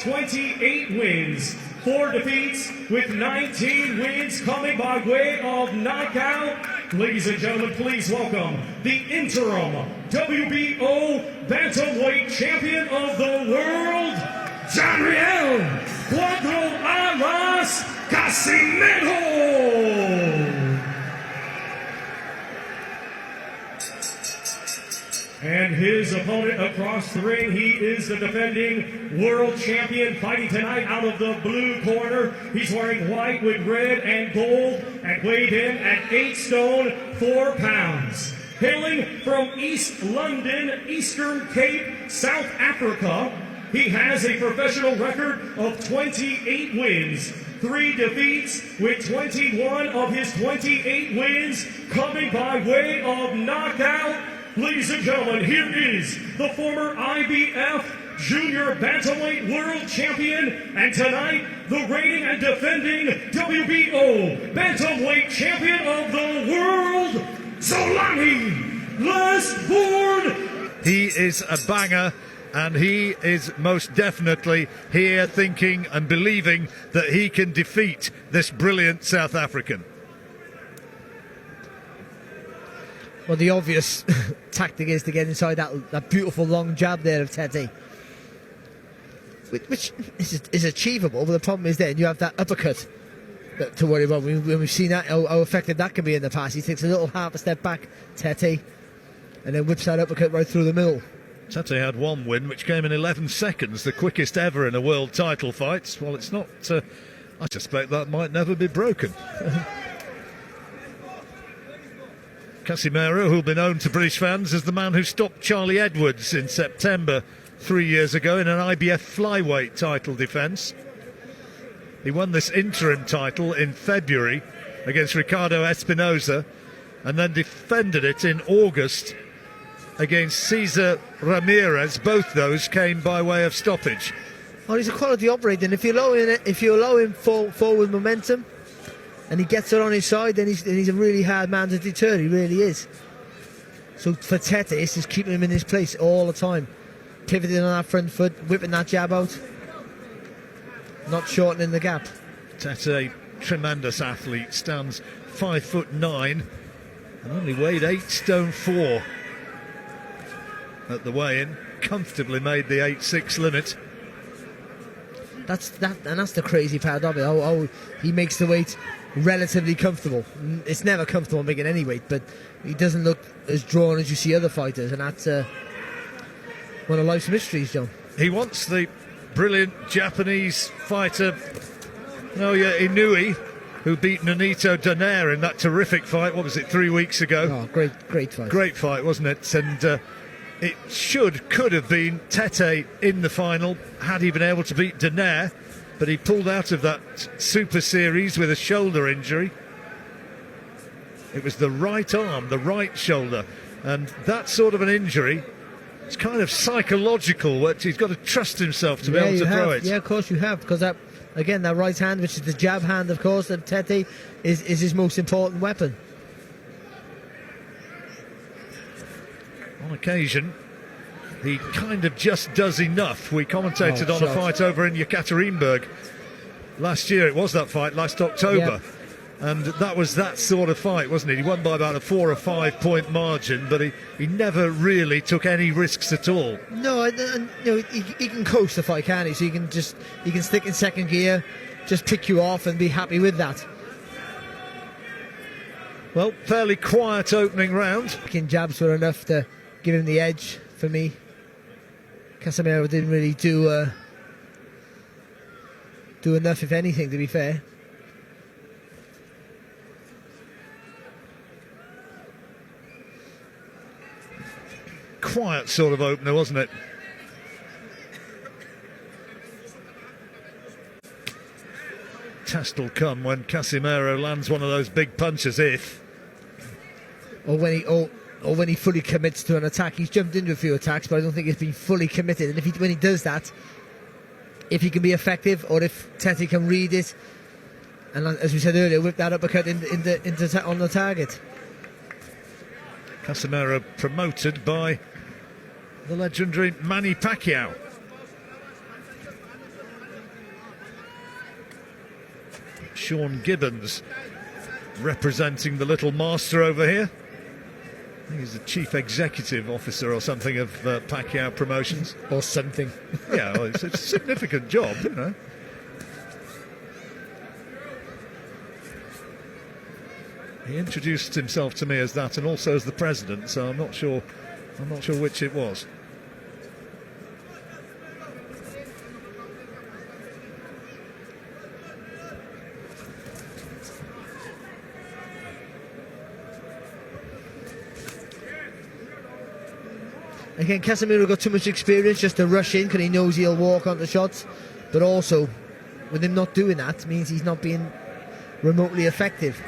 28 wins, 4 defeats, with 19 wins coming by way of knockout. Ladies and gentlemen, please welcome the interim WBO Bantamweight Champion of the World, Daniel Alas Casimero. And his opponent across the ring, he is the defending world champion, fighting tonight out of the blue corner. He's wearing white with red and gold and weighed in at 8 stone, 4 pounds. Hailing from East London, Eastern Cape, South Africa, he has a professional record of 28 wins, 3 defeats, with 21 of his 28 wins coming by way of knockout. Ladies and gentlemen, here is the former IBF Junior Bantamweight World Champion, and tonight, the reigning and defending WBO Bantamweight Champion of the World, Zolani Lastborn. He is a banger, and he is most definitely here thinking and believing that he can defeat this brilliant South African. Well, the obvious tactic is to get inside that beautiful long jab there of Tete, which is achievable, but the problem is then you have that uppercut to worry about. When we've seen that, how effective that can be in the past. He takes a little half a step back, Tete, and then whips that uppercut right through the middle. Tete had one win, which came in 11 seconds, the quickest ever in a world title fight. Well, it's not, I suspect that might never be broken. Casimero, who'll be known to British fans as the man who stopped Charlie Edwards in September 3 years ago in an IBF flyweight title defence. He won this interim title in February against Ricardo Espinosa and then defended it in August against Cesar Ramirez. Both those came by way of stoppage. Well, he's a quality operator, and if you allow him forward momentum and he gets it on his side, then he's a really hard man to deter. He really is. So for Tete, it's just keeping him in his place all the time, pivoting on that front foot, whipping that jab out, not shortening the gap. Tete, tremendous athlete, stands 5'9" and only weighed 8 stone 4 at the weigh-in. Comfortably made the 8'6" limit. That's the crazy part of it. How he makes the weight relatively comfortable. It's never comfortable making any weight, but he doesn't look as drawn as you see other fighters, and that's one of life's mysteries, John. He wants the brilliant Japanese fighter Naoya Inoue, who beat Nonito Donaire in that terrific fight. What was it, 3 weeks ago? Oh, great fight. Great fight, wasn't it? And it could have been Tete in the final had he been able to beat Donaire, but he pulled out of that Super Series with a shoulder injury. It was the right arm, the right shoulder, and that sort of an injury, it's kind of psychological. He's got to trust himself to be able to throw it. Yeah, of course you have, because that right hand, which is the jab hand, of course, of Tete, is his most important weapon. On occasion, he kind of just does enough. We commentated on a fight over in Yekaterinburg last year. It was that fight last October. Yeah. And that was that sort of fight, wasn't it? He won by about a 4 or 5 point margin, but he never really took any risks at all. No, he can coast the fight, can't he? So he can stick in second gear, just pick you off and be happy with that. Well, fairly quiet opening round. Jabs were enough to give him the edge for me. Casimero didn't really do enough, if anything, to be fair. Quiet sort of opener, wasn't it? Test will come when Casimero lands one of those big punches, or when he fully commits to an attack. He's jumped into a few attacks, but I don't think he's been fully committed. And when he does that, if he can be effective, or if Tete can read it, and as we said earlier, whip that uppercut on the target. Casimero promoted by the legendary Manny Pacquiao. Sean Gibbons representing the little master over here. I think he's the chief executive officer or something of Pacquiao Promotions. Or something. Yeah, well, it's a significant job, you know. He introduced himself to me as that and also as the president, so I'm not sure which it was. Again, Casimero got too much experience just to rush in because he knows he'll walk onto shots. But also, with him not doing that, means he's not being remotely effective.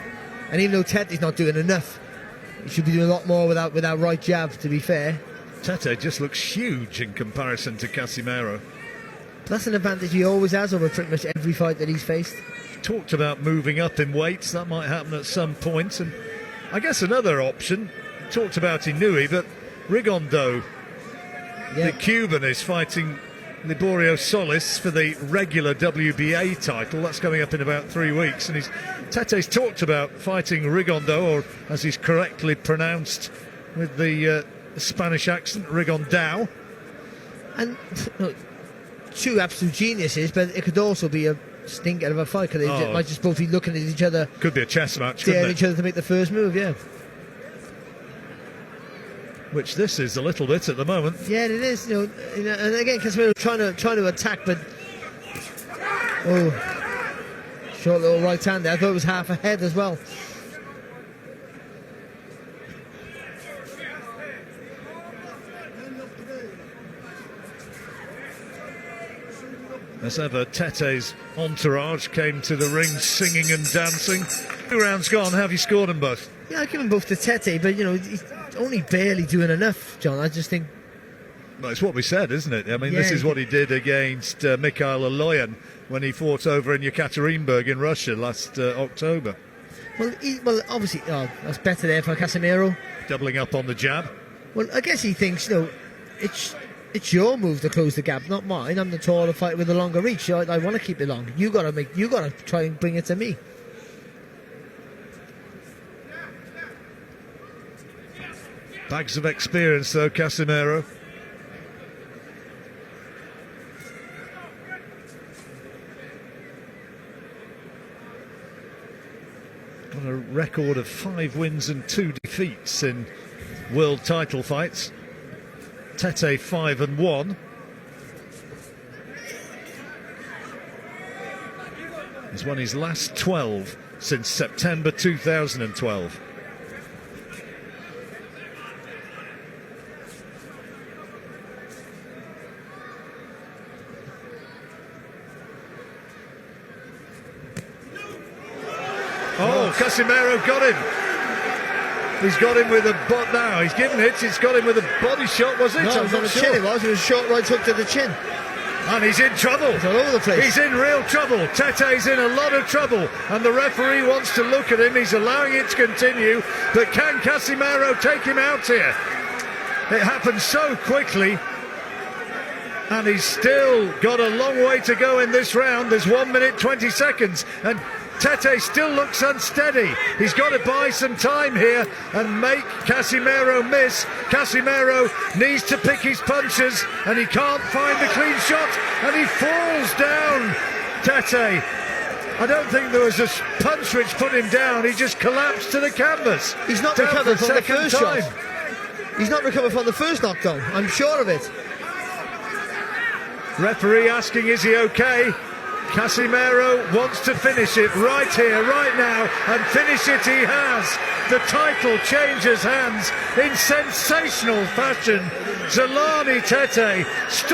And even though Tete's not doing enough, he should be doing a lot more without right jab, to be fair. Tete just looks huge in comparison to Casimero. That's an advantage he always has over pretty much every fight that he's faced. Talked about moving up in weights, that might happen at some point. And I guess another option, talked about Inui, but Rigondeaux, the Cuban, is fighting Liborio Solis for the regular WBA title. That's coming up in about 3 weeks. And Tete's talked about fighting Rigondeaux, or as he's correctly pronounced with the Spanish accent, Rigondeaux. And look, two absolute geniuses, but it could also be a stinker of a fight because they might just both be looking at each other. Could be a chess match, daring each other to make the first move, yeah. Which this is a little bit at the moment. Yeah, it is. You know, and again, Casimero trying to attack, but short little right hand there. I thought it was half a head as well. As ever, Tete's entourage came to the ring singing and dancing. 2 rounds gone. How have you scored them both? Yeah, I give them both to Tete, but you know, he's only barely doing enough, John. I just think. Well, it's what we said, isn't it? I mean, this is what he did against Mikhail Aloyan when he fought over in Yekaterinburg in Russia last October. Well, obviously, that's better there for Casimero. Doubling up on the jab. Well, I guess he thinks, you know, it's your move to close the gap, not mine. I'm the taller fighter with the longer reach. I want to keep it long. You got to try and bring it to me. Bags of experience, though, Casimero. Got a record of 5 wins and 2 defeats in world title fights. Tete 5-1. He's won his last 12 since September 2012. Oh, Casimero got him. He's got him with a butt now. He's given it. He's got him with a body shot, was it? No, it was on the chin. It was a short right hook to the chin. And he's in trouble. It's all over the place. He's in real trouble. Tete's in a lot of trouble. And the referee wants to look at him. He's allowing it to continue. But can Casimero take him out here? It happened so quickly. And he's still got a long way to go in this round. There's 1 minute, 20 seconds. And Tete still looks unsteady. He's got to buy some time here and make Casimero miss. Casimero needs to pick his punches and he can't find the clean shot and he falls down. Tete, I don't think there was a punch which put him down. He just collapsed to the canvas. He's not recovered from the first shot. He's not recovered from the first knockdown. I'm sure of it. Referee asking, is he okay? Casimero wants to finish it right here, right now, and finish it he has. The title changes hands in sensational fashion. Zolani Tete stops.